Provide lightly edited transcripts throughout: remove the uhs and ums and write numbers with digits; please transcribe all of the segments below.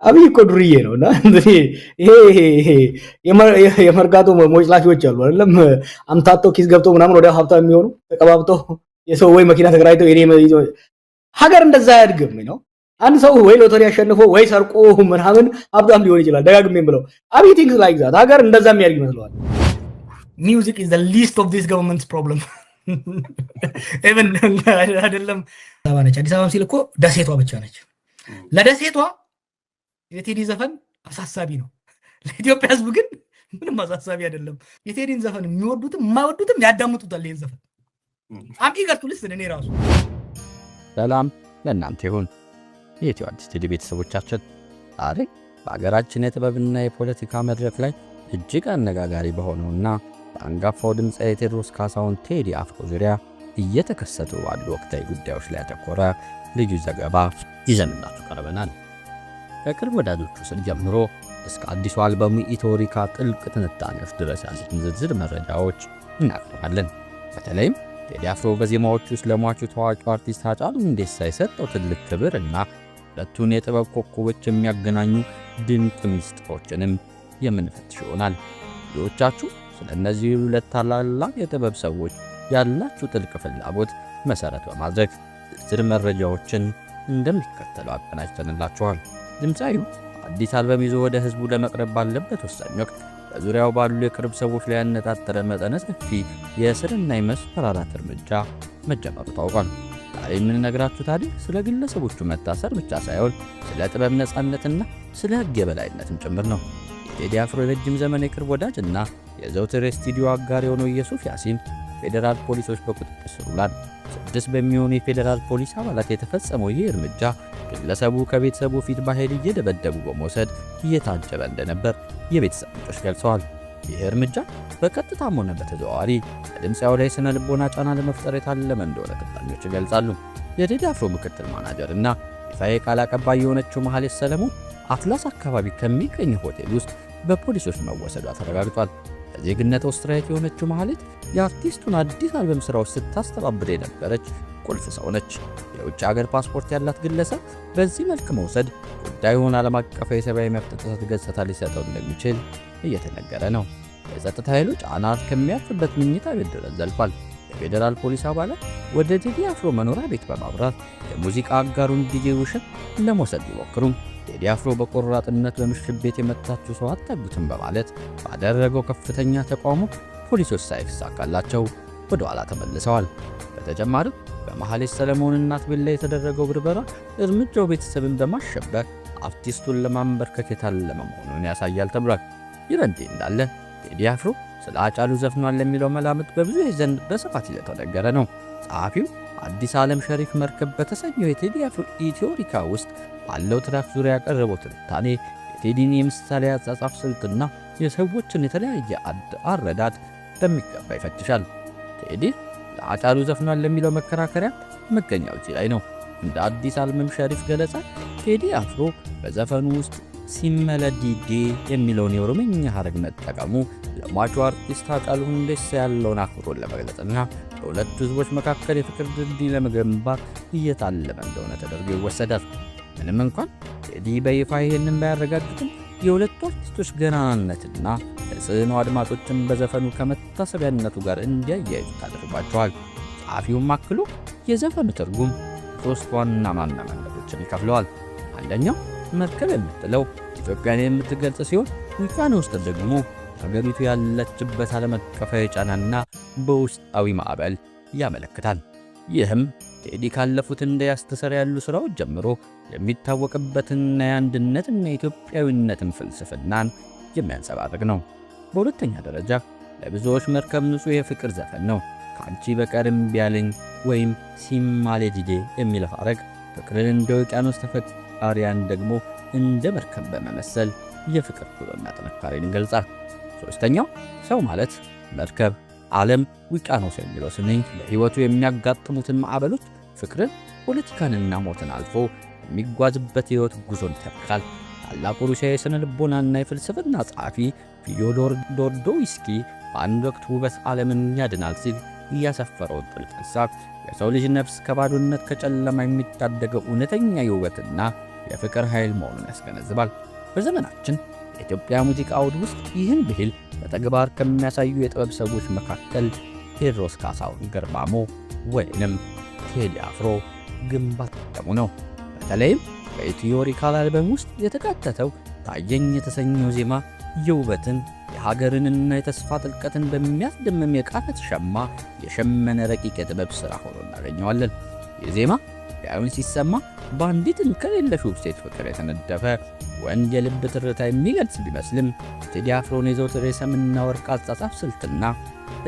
አብይ እኮ ዱርዬ ነውና ይሄ የመርካቶ ሞጭላፊዎች አሉ አይደለም አምታተው ኪስ ገብተው ምናምን ወዲያ ሀብታም የሚሆኑ ተቀባብተው የሰው ወይ መኪና ተከራይተው የኔ ሀገር እንደዛ አያድግም ነው። አንድ ሰው ወይ ሎተሪ አሸንፎ ወይ ሰርቆ ምናምን ሀብታም ሊሆን ይችላል። ደጋግሜም ብለው አብይ ቲንክስ ላይክ ዛት ሀገር እንደዛ የሚያድግ ይመስለዋል። ሚውዚክ ኢዝ ዘ ሊስት ኦፍ ዲስ ገቨርንመንትስ ፕሮብለም ኢቭን አይደለም አዲስ አበባ ሲል እኮ ደሴቷ ብቻ ነች። ለደሴቷ የቴዲ ዘፈን አሳሳቢ ነው። ለኢትዮጵያ ሕዝብ ግን ምንም አሳሳቢ አይደለም። የቴዲን ዘፈን የሚወዱትም የማይወዱትም ያዳምጡታል። ይሄን ዘፈን አምኢገር ቱ ሊስን። እኔ ራሱ ሰላም ለእናንተ ይሁን የኢትዮ አዲስ ቴዲ ቤተሰቦቻችን። ዛሬ በአገራችን የጥበብና የፖለቲካ መድረክ ላይ እጅግ አነጋጋሪ በሆነውና በአንጋፋው ድምፃዊ ቴዎድሮስ ካሳሁን ቴዲ አፍሮ ዙሪያ እየተከሰቱ ባሉ ወቅታዊ ጉዳዮች ላይ ያተኮረ ልዩ ዘገባ ይዘንላችሁ ቀርበናል። ከቅርብ ወዳጆቹ ስል ጀምሮ እስከ አዲሱ አልበሙ ኢትዮሪካ ጥልቅ ትንታኔዎች ድረስ ያሉትን ዝርዝር መረጃዎች እናቀርባለን። በተለይም ቴዲ አፍሮ በዜማዎቹ ውስጥ ለሟቹ ታዋቂው አርቲስት ሃጫሉ ሁንዴሳ የሰጠው ትልቅ ክብር እና ሁለቱን የጥበብ ኮከቦች የሚያገናኙ ድንቅ ምስጢሮችንም የምንፈትሽ ይሆናል። ብዙዎቻችሁ ስለ እነዚህ ሁለት ታላላቅ የጥበብ ሰዎች ያላችሁ ጥልቅ ፍላጎት መሰረት በማድረግ ዝርዝር መረጃዎችን እንደሚከተለው አቀናጅተንላችኋል። ድምፃዊው አዲስ አልበም ይዞ ወደ ህዝቡ ለመቅረብ ባለበት ወሳኝ ወቅት በዙሪያው ባሉ የቅርብ ሰዎች ላይ ያነጣጠረ መጠነ ሰፊ የእስርና የመስፈራራት እርምጃ መጀመሩ ታውቋል። ዛሬ የምንነግራችሁ ታዲያ ስለ ግለሰቦቹ መታሰር ብቻ ሳይሆን ስለ ጥበብ ነፃነትና ስለ ህግ የበላይነትም ጭምር ነው። የቴዲ አፍሮ የረጅም ዘመን የቅርብ ወዳጅና የዘውትር የስቱዲዮ አጋር የሆነው ኢየሱፍ ያሲን ፌዴራል ፖሊሶች በቁጥጥር ስር ውሏል። 6 በሚሆኑ የፌዴራል ፖሊስ አባላት የተፈጸመው ይህ እርምጃ ግለሰቡ ከቤተሰቡ ፊት በኃይል እየደበደቡ በመውሰድ እየታጀበ እንደነበር የቤተሰብ ምንጮች ገልጸዋል። ይህ እርምጃ በቀጥታም ሆነ በተዘዋዋሪ በድምፃዊው ላይ ስነ ልቦና ጫና ለመፍጠር የታለመ እንደሆነ ተንታኞች ይገልጻሉ። የቴዲ አፍሮ ምክትል ማናጀር እና ይፋዊ ቃል አቀባይ የሆነችው መሐሌት ሰለሞን አትላስ አካባቢ ከሚገኝ ሆቴል ውስጥ በፖሊሶች መወሰዷ ተረጋግጧል። ከዜግነት ኦስትሪያዊት የሆነችው መሐሌት የአርቲስቱን አዲስ አልበም ስራዎች ስታስተባብር የነበረች ቁልፍ ሰው ነች። የውጭ ሀገር ፓስፖርት ያላት ግለሰብ በዚህ መልክ መውሰድ ጉዳዩን ዓለም አቀፍ የሰብአዊ መብት ጥሰት ገጽታ ሊሰጠው እንደሚችል እየተነገረ ነው። የጸጥታ ኃይሎች ጫና ከሚያርፍበት መኝታ ቤት ድረስ ዘልቋል። የፌዴራል ፖሊስ አባላት ወደ ቴዲ አፍሮ መኖሪያ ቤት በማብራት የሙዚቃ አጋሩን ዲጄ ውሽን ለመውሰድ ቢሞክሩም ቴዲ አፍሮ በቆራጥነት በምሽት ቤት የመታችሁ ሰው አታዩትም በማለት ባደረገው ከፍተኛ ተቃውሞ ፖሊሶች ሳይሳካላቸው ወደ ኋላ ተመልሰዋል። በተጨማሪም በመሐሌት ሰለሞን እናት ቤት ላይ የተደረገው ብርበራ እርምጃው ቤተሰብን በማሸበር አርቲስቱን ለማንበርከክ የታለመ መሆኑን ያሳያል ተብሏል። ይህ በእንዲህ እንዳለ ቴዲ አፍሮ ስለ ሃጫሉ ዘፍኗል ለሚለው መላምት በብዙዎች ዘንድ በስፋት እየተነገረ ነው። ጸሐፊው አዲስ ዓለም ሸሪፍ መርከብ በተሰኘው የቴዲ አፍሮ ኢትዮሪካ ውስጥ ባለው ትራክ ዙሪያ ያቀረበው ትንታኔ የቴዲን የምሳሌ አጻጻፍ ስልትና የሰዎችን የተለያየ አረዳድ በሚገባ ይፈትሻል። ቴዲ ለሃጫሉ ዘፍኗል ለሚለው መከራከሪያ መገኛው እዚህ ላይ ነው። እንደ አዲስ ዓለም ሸሪፍ ገለጻ ቴዲ አፍሮ በዘፈኑ ውስጥ ሲመለዲዴ የሚለውን የኦሮምኛ ሐረግ መጠቀሙ ለሟቹ አርቲስት ሃጫሉ ሁንዴሳ ያለውን አክብሮት ለመግለጽና በሁለቱ ህዝቦች መካከል የፍቅር ድልድይ ለመገንባት እየታለመ እንደሆነ ተደርጎ ይወሰዳል። ምንም እንኳን ቴዲ በይፋ ይህንን ባያረጋግጥም የሁለቱ አርቲስቶች ገናናነትና ተጽዕኖ አድማጮችን በዘፈኑ ከመታሰቢያነቱ ጋር እንዲያያይዙት አድርጓቸዋል። ጸሐፊውም አክሎ የዘፈኑ ትርጉም 3 ዋና መንገዶችን ይከፍለዋል። አንደኛው መርከብ የምትለው ኢትዮጵያን የምትገልጽ ሲሆን ውቅያኖስ ውስጥ ደግሞ ሀገሪቱ ያለችበት ዓለም አቀፋዊ ጫናና በውስጣዊ ማዕበል ያመለክታል። ይህም ቴዲ ካለፉት እንደ ያስተሰር ያሉ ሥራዎች ጀምሮ የሚታወቅበትና የአንድነትና የኢትዮጵያዊነትን ፍልስፍናን የሚያንጸባርቅ ነው። በሁለተኛ ደረጃ ለብዙዎች መርከብ ንጹሕ የፍቅር ዘፈን ነው። ከአንቺ በቀር እምቢ አለኝ ወይም ሲማሌዲዴ የሚለው ሐረግ ፍቅርን እንደ ውቅያኖስ ተፈቃሪያን ደግሞ እንደ መርከብ በመመሰል የፍቅር ጉዞና ጥንካሬን ይገልጻል። ሦስተኛው ሰው ማለት መርከብ፣ ዓለም፣ ውቅያኖስ የሚለው ስንኝ ለሕይወቱ የሚያጋጥሙትን ማዕበሎች፣ ፍቅርን፣ ፖለቲካንና ሞትን አልፎ የሚጓዝበት የሕይወት ጉዞን ይተርካል። ታላቁ ሩሲያዊ የሥነ ልቦናና የፍልስፍና ጸሐፊ ፊዮዶር ዶስቶይቭስኪ በአንድ ወቅት ውበት ዓለምን ያድናል ሲል እያሰፈረው ጥልቅ ሐሳብ የሰው ልጅ ነፍስ ከባዶነት ከጨለማ የሚታደገው እውነተኛ የውበትና የፍቅር ኃይል መሆኑን ያስገነዝባል። በዘመናችን የኢትዮጵያ ሙዚቃ አውድ ውስጥ ይህን ብሂል በተግባር ከሚያሳዩ የጥበብ ሰዎች መካከል ቴዎድሮስ ካሳሁን ገርማሞ ወይንም ቴዲ አፍሮ ግንባር ቀደሙ ነው። በተለይም በኢትዮሪካል አልበም ውስጥ የተካተተው ታየኝ የተሰኘው ዜማ የውበትን የሀገርንና የተስፋ ጥልቀትን በሚያስደምም የቃላት ሸማ የሸመነ ረቂቅ የጥበብ ሥራ ሆኖ እናገኘዋለን። ይህ ዜማ ያዩን ሲሰማ በአንዲት እንከን የለሽ ውብ ሴት ፍቅር የተነደፈ ወንድ የልብ ትርታ የሚገልጽ ቢመስልም ቴዲ አፍሮን የዘውትር የሰምና ወርቅ አጻጻፍ ስልትና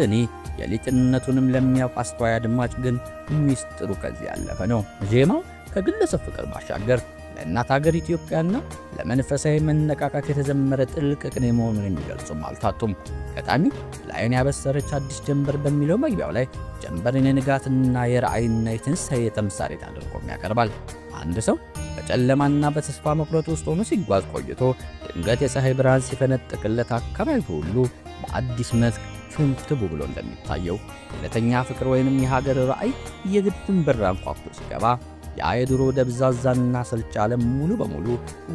እኔ የሊቅነቱንም ለሚያውቅ አስተዋይ አድማጭ ግን ሚስጥሩ ከዚህ ያለፈ ነው። ዜማው ከግለሰብ ፍቅር ባሻገር ለእናት ሀገር ኢትዮጵያና ለመንፈሳዊ መነቃቃት የተዘመረ ጥልቅ ቅኔ መሆኑን የሚገልጹም አልታጡም። ገጣሚው ለዓይን ያበሰረች አዲስ ጀንበር በሚለው መግቢያው ላይ ጀንበርን የንጋትና የራእይና የትንሣኤ ተምሳሌት አድርጎም ያቀርባል። አንድ ሰው በጨለማና በተስፋ መቁረጥ ውስጥ ሆኖ ሲጓዝ ቆይቶ ድንገት የፀሐይ ብርሃን ሲፈነጥቅለት አካባቢ ሁሉ በአዲስ መስክ ፍንትው ብሎ እንደሚታየው እውነተኛ ፍቅር ወይንም የሀገር ራእይ የግድን በር አንኳኩቶ ሲገባ ያ የድሮ ደብዛዛና ሰልቻ ዓለም ሙሉ በሙሉ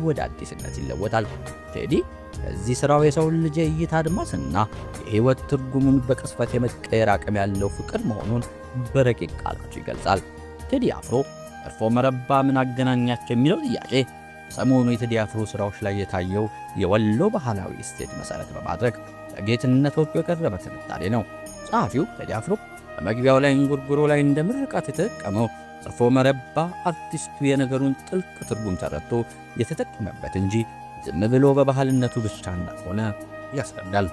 ወደ አዲስነት ይለወጣል። ቴዲ በዚህ ሥራው የሰውን ልጅ እይታ አድማስና የሕይወት ትርጉሙን በቅጽበት የመቀየር አቅም ያለው ፍቅር መሆኑን በረቂቅ ቃላቱ ይገልጻል። ቴዲ አፍሮ እርፎ መረባ ምን አገናኛቸው የሚለው ጥያቄ ሰሞኑ የቴዲ አፍሮ ሥራዎች ላይ የታየው የወሎ ባህላዊ እሴት መሠረት በማድረግ በጌትነት ወርቁ የቀረበ ትንታኔ ነው። ጸሐፊው ቴዲ አፍሮ በመግቢያው ላይ እንጉርጉሮ ላይ እንደ ምርቃት የተጠቀመው እርፎ መረባ አርቲስቱ የነገሩን ጥልቅ ትርጉም ተረድቶ የተጠቀመበት እንጂ ዝም ብሎ በባህልነቱ ብቻ እንዳልሆነ ያስረዳል።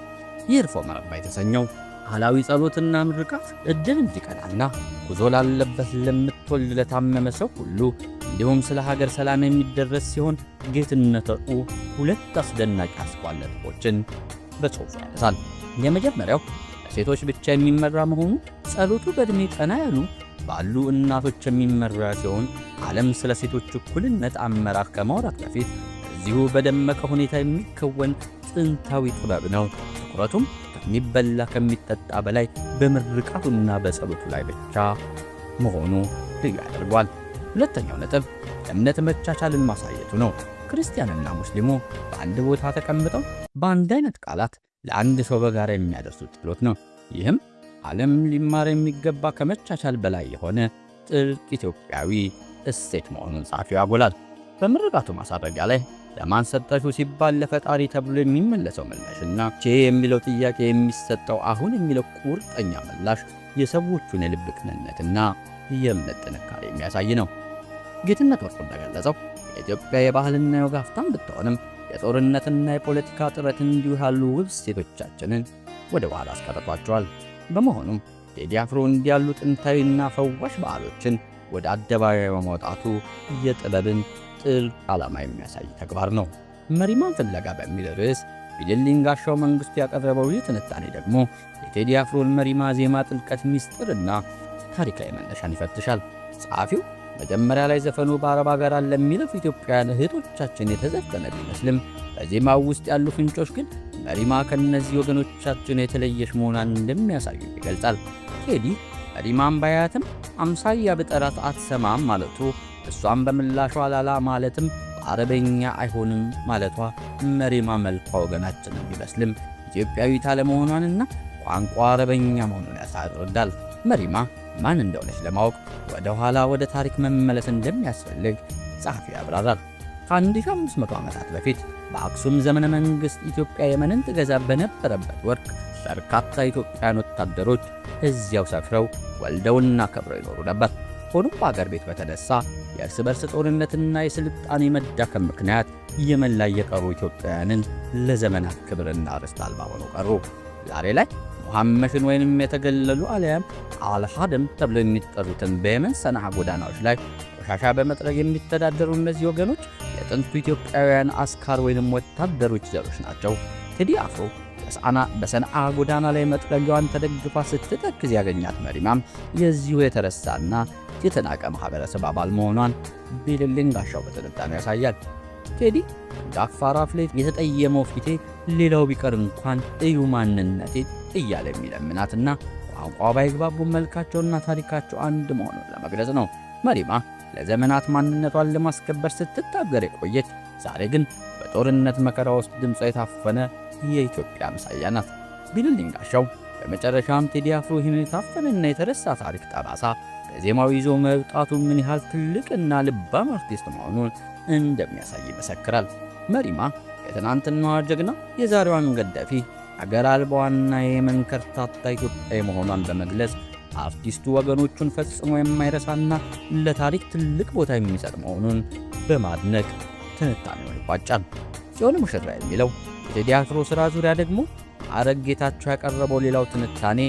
ይህ እርፎ መረባ የተሰኘው ባህላዊ ጸሎትና ምርቃት ዕድል እንዲቀናና ጉዞ ላለበት ለምትወልድ ለታመመ ሰው ሁሉ እንዲሁም ስለ ሀገር ሰላም የሚደረስ ሲሆን ጌትነት ወርቁ ሁለት አስደናቂ አስኳል ነጥቦችን በጽሑፉ ያነሳል። የመጀመሪያው ለሴቶች ብቻ የሚመራ መሆኑ ጸሎቱ በዕድሜ ጠና ያሉ ባሉ እናቶች የሚመራ ሲሆን ዓለም ስለ ሴቶች እኩልነት አመራር ከማውራት በፊት እዚሁ በደመቀ ሁኔታ የሚከወን ጥንታዊ ጥበብ ነው። ትኩረቱም ከሚበላ ከሚጠጣ በላይ በምርቃቱና በጸሎቱ ላይ ብቻ መሆኑ ልዩ ያደርጓል። ሁለተኛው ነጥብ እምነት መቻቻልን ማሳየቱ ነው። ክርስቲያንና ሙስሊሙ በአንድ ቦታ ተቀምጠው በአንድ አይነት ቃላት ለአንድ ሰው በጋራ የሚያደርሱት ጸሎት ነው። ይህም ዓለም ሊማር የሚገባ ከመቻቻል በላይ የሆነ ጥልቅ ኢትዮጵያዊ እሴት መሆኑን ጸሐፊው ያጎላል። በምርቃቱ ማሳረጊያ ላይ ለማን ሰጣችሁ ሲባል ለፈጣሪ ተብሎ የሚመለሰው ምላሽና ቼ የሚለው ጥያቄ የሚሰጠው አሁን የሚለው ቁርጠኛ ምላሽ የሰዎቹን የልብ ቅንነትና የእምነት ጥንካሬ የሚያሳይ ነው። ጌትነት ወርቁ እንደገለጸው የኢትዮጵያ የባህልና የወግ ሀብታም ብትሆንም የጦርነትና የፖለቲካ ጥረት እንዲሁ ያሉ ውብ እሴቶቻችንን ወደ ኋላ አስቀርቷቸዋል። በመሆኑም ቴዲ አፍሮ እንዲህ ያሉ ጥንታዊና ፈዋሽ ባህሎችን ወደ አደባባይ በማውጣቱ የጥበብን ጥልቅ ዓላማ የሚያሳይ ተግባር ነው። መሪማን ፍለጋ በሚል ርዕስ ቢልልኝ ጋሻው መንግሥቱ ያቀረበው ይህ ትንታኔ ደግሞ የቴዲ አፍሮን መሪማ ዜማ ጥልቀት ሚስጥርና ታሪካዊ መነሻን ይፈትሻል። ጸሐፊው መጀመሪያ ላይ ዘፈኑ በአረብ አገራት ለሚለፉ ኢትዮጵያውያን እህቶቻችን የተዘፈነ ቢመስልም በዜማው ውስጥ ያሉ ፍንጮች ግን መሪማ ከእነዚህ ወገኖቻችን የተለየች መሆኗን እንደሚያሳዩ ይገልጻል። ቴዲ መሪማን ባያትም አምሳያ ብጠራት አትሰማም ማለቱ፣ እሷን በምላሿ ላላ ማለትም በአረበኛ አይሆንም ማለቷ መሪማ መልኳ ወገናችንን ቢመስልም ኢትዮጵያዊት አለመሆኗንና ቋንቋ አረበኛ መሆኑን ያስረዳል። መሪማ ማን እንደሆነች ለማወቅ ወደ ኋላ ወደ ታሪክ መመለስ እንደሚያስፈልግ ጸሐፊ ያብራራል። ከ1500 ዓመታት በፊት በአክሱም ዘመነ መንግሥት ኢትዮጵያ የመንን ትገዛ በነበረበት ወቅት በርካታ ኢትዮጵያውያን ወታደሮች እዚያው ሰፍረው ወልደውና ከብረው ይኖሩ ነበር። ሆኖም በአገር ቤት በተነሳ የእርስ በርስ ጦርነትና የስልጣኔ መዳከም ምክንያት የመን ላይ የቀሩ ኢትዮጵያውያንን ለዘመናት ክብርና ርስት አልባ ሆነው ቀሩ። ዛሬ ላይ ሙሐመሽን ወይንም የተገለሉ አልያም አልሃደም ተብለው የሚጠሩትን በየመን ሰንዓ ጎዳናዎች ላይ ቆሻሻ በመጥረግ የሚተዳደሩ እነዚህ ወገኖች የጥንቱ ኢትዮጵያውያን አስካር ወይንም ወታደሮች ዘሮች ናቸው። ቴዲ አፍሮ በሰንዓ ጎዳና ላይ መጥረጊያዋን ተደግፋ ስትተክዝ ያገኛት መሪማም የዚሁ የተረሳና የተናቀ ማህበረሰብ አባል መሆኗን ቢልልኝ ጋሻው በትንታኔ ያሳያል። ቴዲ እንደ አፋር አፍሌት የተጠየመው ፊቴ ሌላው ቢቀር እንኳን እዩ ማንነቴ እያለ የሚለምናትና ቋንቋ ባይግባቡ መልካቸውና ታሪካቸው አንድ መሆኑን ለመግለጽ ነው። መሪማ ለዘመናት ማንነቷን ለማስከበር ስትታገር የቆየች ዛሬ ግን በጦርነት መከራ ውስጥ ድምጿ የታፈነ የኢትዮጵያ አምሳያ ናት። ቢልልኝ ጋሻው በመጨረሻም ቴዲ አፍሮ ይህን የታፈነና የተረሳ ታሪክ ጠባሳ በዜማው ይዞ መውጣቱ ምን ያህል ትልቅና ልባም አርቲስት መሆኑን እንደሚያሳይ ይመሰክራል። መሪማ የትናንትናዋ ጀግና የዛሬዋን ገዳፊ አገር አልባዋና የመንከርታታ ኢትዮጵያዊ መሆኗን በመግለጽ አርቲስቱ ወገኖቹን ፈጽሞ የማይረሳና ለታሪክ ትልቅ ቦታ የሚሰጥ መሆኑን በማድነቅ ትንታኔውን ይቋጫል። ጽዮን ሙሽራ የሚለው የቴዲ አፍሮ ሥራ ዙሪያ ደግሞ ማዕረግ ጌታቸው ያቀረበው ሌላው ትንታኔ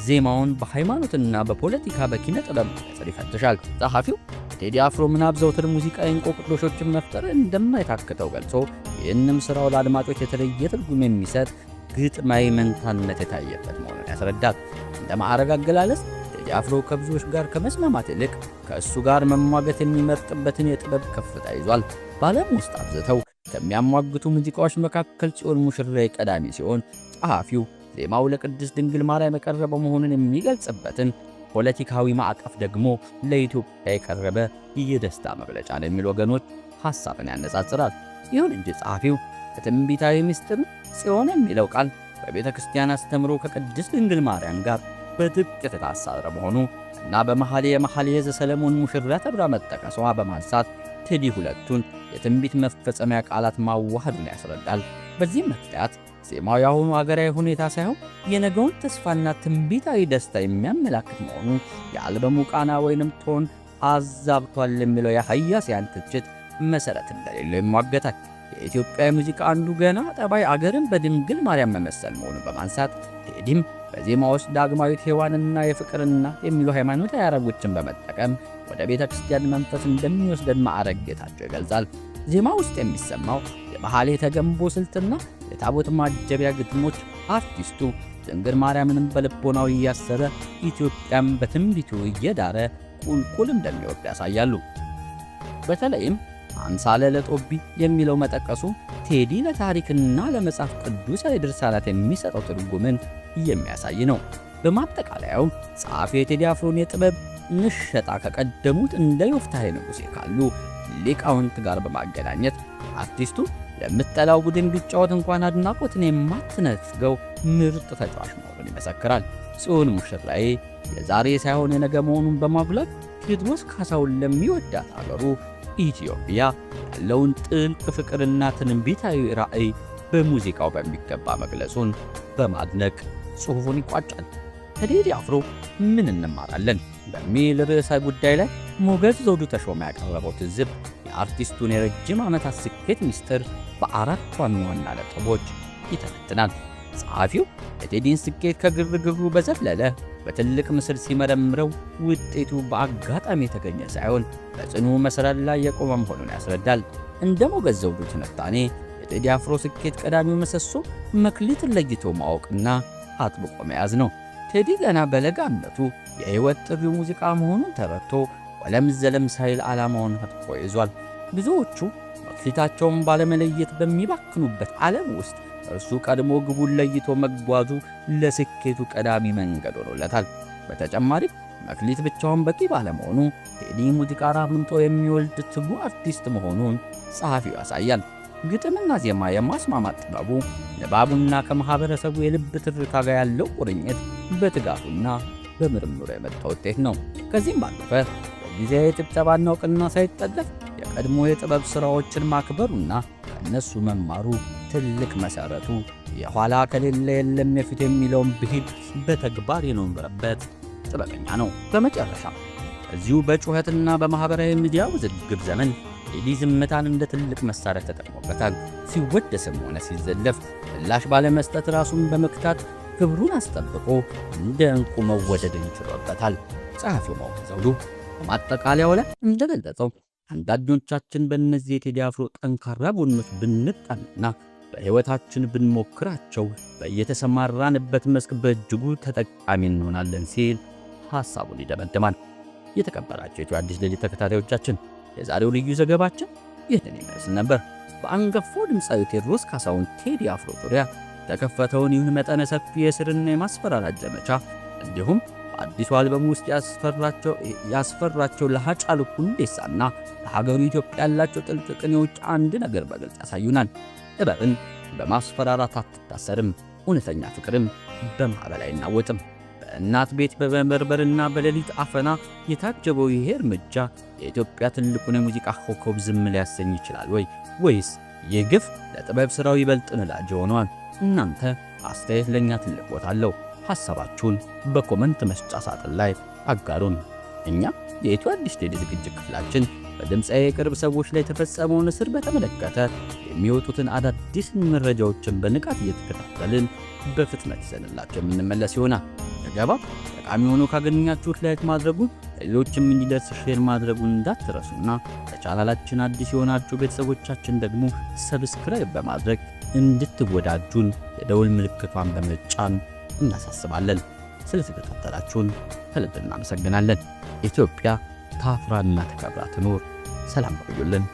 ዜማውን በሃይማኖትና በፖለቲካ በኪነ ጥበብ መነጽር ይፈትሻል። ጸሐፊው የቴዲ አፍሮ ምናብ ዘውትር ሙዚቃዊ እንቆቅልሾችን መፍጠር እንደማይታክተው ገልጾ ይህንም ሥራው ለአድማጮች የተለየ ትርጉም የሚሰጥ ግጥማዊ መንታነት የታየበት መሆኑን ያስረዳል። እንደ ማዕረግ አገላለጽ ቴዲ አፍሮ ከብዙዎች ጋር ከመስማማት ይልቅ ከእሱ ጋር መሟገት የሚመርጥበትን የጥበብ ከፍታ ይዟል። በዓለም ውስጥ አብዝተው ከሚያሟግቱ ሙዚቃዎች መካከል ጽዮን ሙሽራዬ ቀዳሚ ሲሆን ጸሐፊው ዜማው ለቅድስት ድንግል ማርያም የቀረበ መሆኑን የሚገልጽበትን ፖለቲካዊ ማዕቀፍ ደግሞ ለኢትዮጵያ የቀረበ የደስታ መግለጫ ነው የሚሉ ወገኖች ሐሳብን ያነጻጽራል። ይሁን እንጂ ጸሐፊው በትንቢታዊ ምስጢር ጽዮን የሚለው ቃል በቤተ ክርስቲያን አስተምሮ ከቅድስት ድንግል ማርያም ጋር በጥብቅ የተሳሰረ መሆኑ እና በመኃልየ ዘሰሎሞን ሙሽራ ተብላ መጠቀሷ በማንሳት ቴዲ ሁለቱን የትንቢት መፈጸሚያ ቃላት ማዋሃዱን ያስረዳል። በዚህም ምክንያት ዜማው የአሁኑ አገራዊ ሁኔታ ሳይሆን የነገውን ተስፋና ትንቢታዊ ደስታ የሚያመላክት መሆኑ የአልበሙ ቃና ወይንም ቶን አዛብቷል የሚለው የሃያሲያን ትችት መሠረት እንደሌለው ይሟገታል። የኢትዮጵያ ሙዚቃ አንዱ ገና ጠባይ አገርን በድንግል ማርያም መመሰል መሆኑን በማንሳት ቴዲም በዜማ ውስጥ ዳግማዊት ሔዋንና የፍቅርና የሚሉ ሃይማኖታዊ አረቦችን በመጠቀም ወደ ቤተ ክርስቲያን መንፈስ እንደሚወስደን ማዕረግ ጌታቸው ይገልጻል። ዜማ ውስጥ የሚሰማው የመኃልየ ገንቦ ስልትና የታቦት ማጀቢያ ግጥሞች አርቲስቱ ድንግል ማርያምንም በልቦናው እያሰረ ኢትዮጵያም በትንቢቱ እየዳረ ቁልቁል እንደሚወርድ ያሳያሉ። በተለይም አምሳለ ለጦቢ የሚለው መጠቀሱ ቴዲ ለታሪክና ለመጽሐፍ ቅዱሳዊ ድርሳናት የሚሰጠው ትርጉምን የሚያሳይ ነው። በማጠቃለያው ጸሐፊው የቴዲ አፍሮን የጥበብ ንሸጣ ከቀደሙት እንደ ዮፍታሔ ንጉሴ ካሉ ሊቃውንት ጋር በማገናኘት አርቲስቱ ለምትጠላው ቡድን ቢጫወት እንኳን አድናቆትን የማትነፍገው ምርጥ ተጫዋች መሆኑን ይመሰክራል። ጽዮን ሙሽራዬ የዛሬ ሳይሆን የነገ መሆኑን በማጉላት ቴዎድሮስ ካሳሁን ለሚወዳት አገሩ ኢትዮጵያ ያለውን ጥልቅ ፍቅርና ትንቢታዊ ራዕይ በሙዚቃው በሚገባ መግለጹን በማድነቅ ጽሑፉን ይቋጫል። ከቴዲ አፍሮ ምን እንማራለን በሚል ርዕሰ ጉዳይ ላይ ሞገስ ዘውዱ ተሾመ ያቀረበው ትዝብ የአርቲስቱን የረጅም ዓመታት ስኬት ምስጢር በአራት ዋና ዋና ነጥቦች ይተነትናል። ጸሐፊው የቴዲን ስኬት ከግርግሩ በዘለለ በትልቅ ምስል ሲመረምረው ውጤቱ በአጋጣሚ የተገኘ ሳይሆን በጽኑ መሠረት ላይ የቆመ መሆኑን ያስረዳል። እንደ ሞገስ ዘውዱ ትንታኔ የቴዲ አፍሮ ስኬት ቀዳሚው ምሰሶ መክሊትን ለይቶ ማወቅና አጥብቆ መያዝ ነው። ቴዲ ገና በለጋነቱ የሕይወት ጥሪው ሙዚቃ መሆኑን ተረድቶ ወለም ዘለም ሳይል ዓላማውን ፈጥቆ ይዟል። ብዙዎቹ መክሊታቸውን ባለመለየት በሚባክኑበት ዓለም ውስጥ እርሱ ቀድሞ ግቡን ለይቶ መጓዙ ለስኬቱ ቀዳሚ መንገድ ሆኖለታል። በተጨማሪም መክሊት ብቻውን በቂ ባለመሆኑ ቴዲ ሙዚቃ አራምንቶ የሚወልድ ትጉህ አርቲስት መሆኑን ጸሐፊው ያሳያል። ግጥምና ዜማ የማስማማት ጥበቡ ንባቡና ከማኅበረሰቡ የልብ ትርታ ጋር ያለው ቁርኝት በትጋቱና በምርምሩ የመጣ ውጤት ነው። ከዚህም ባለፈ በጊዜያዊ ጭብጨባና ዕውቅና ሳይጠለፍ የቀድሞ የጥበብ ሥራዎችን ማክበሩና ከእነሱ መማሩ ትልቅ መሠረቱ የኋላ ከሌለ የለም የፊት የሚለውን ብሂል በተግባር የኖረበት ጥበበኛ ነው። በመጨረሻ እዚሁ በጩኸትና በማኅበራዊ ሚዲያ ውዝግብ ዘመን ቴዲ ዝምታን እንደ ትልቅ መሣሪያ ተጠቅሞበታል። ሲወደስም ሆነ ሲዘለፍ ምላሽ ባለመስጠት ራሱን በመክታት ክብሩን አስጠብቆ እንደ ዕንቁ መወደድን ችሎበታል። ጸሐፊው ሞገስ ዘውዱ በማጠቃለያው ላይ እንደገለጸው አንዳንዶቻችን በእነዚህ የቴዲ አፍሮ ጠንካራ ጎኖች ብንጣልና በሕይወታችን ብንሞክራቸው በየተሰማራንበት መስክ በእጅጉ ተጠቃሚ እንሆናለን ሲል ሐሳቡን ይደመድማል። የተከበራችሁ የኢትዮ አዲስ ሌሊት ተከታታዮቻችን የዛሬው ልዩ ዘገባችን ይህንን ይመስል ነበር። በአንጋፋው ድምፃዊ ቴዎድሮስ ካሳሁን ቴዲ አፍሮ ዙሪያ የተከፈተውን ይህን መጠነ ሰፊ የእስርና የማስፈራራት ዘመቻ እንዲሁም በአዲሱ አልበም ውስጥ ያስፈራቸው ለሃጫሉ ሁንዴሳና ለሀገሩ ኢትዮጵያ ያላቸው ጥልቅ ቅኔዎች አንድ ነገር በግልጽ ያሳዩናል። ጥበብን በማስፈራራት አትታሰርም፣ እውነተኛ ፍቅርም በማዕበል አይናወጥም። በእናት ቤት በመበርበርና በሌሊት አፈና የታጀበው ይሄ እርምጃ የኢትዮጵያ ትልቁን የሙዚቃ ኮከብ ዝም ሊያሰኝ ይችላል ወይ? ወይስ ይህ ግፍ ለጥበብ ሥራው ይበልጥ ነዳጅ ሆኗል? እናንተ አስተያየት ለእኛ ትልቅ ቦታ አለው። ሐሳባችሁን በኮመንት መስጫ ሳጥን ላይ አጋሩን። እኛ የኢትዮ አዲስ ቴሌ ዝግጅት ክፍላችን በድምፃዊ የቅርብ ሰዎች ላይ የተፈጸመውን እስር በተመለከተ የሚወጡትን አዳዲስ መረጃዎችን በንቃት እየተከታተልን በፍጥነት ይዘንላቸው የምንመለስ ይሆናል። ዘገባ ጠቃሚ ሆኖ ካገኛችሁት ላይክ ማድረጉን፣ ሌሎችም እንዲደርስ ሼር ማድረጉን እንዳትረሱና ለቻናላችን አዲስ የሆናችሁ ቤተሰቦቻችን ደግሞ ሰብስክራይብ በማድረግ እንድትወዳጁን የደውል ምልክቷን በመጫን እናሳስባለን። ስለተከታተላችሁን ከልብ እናመሰግናለን። ኢትዮጵያ ታፍራና ተከብራ ትኖር። ሰላም ቆዩልን።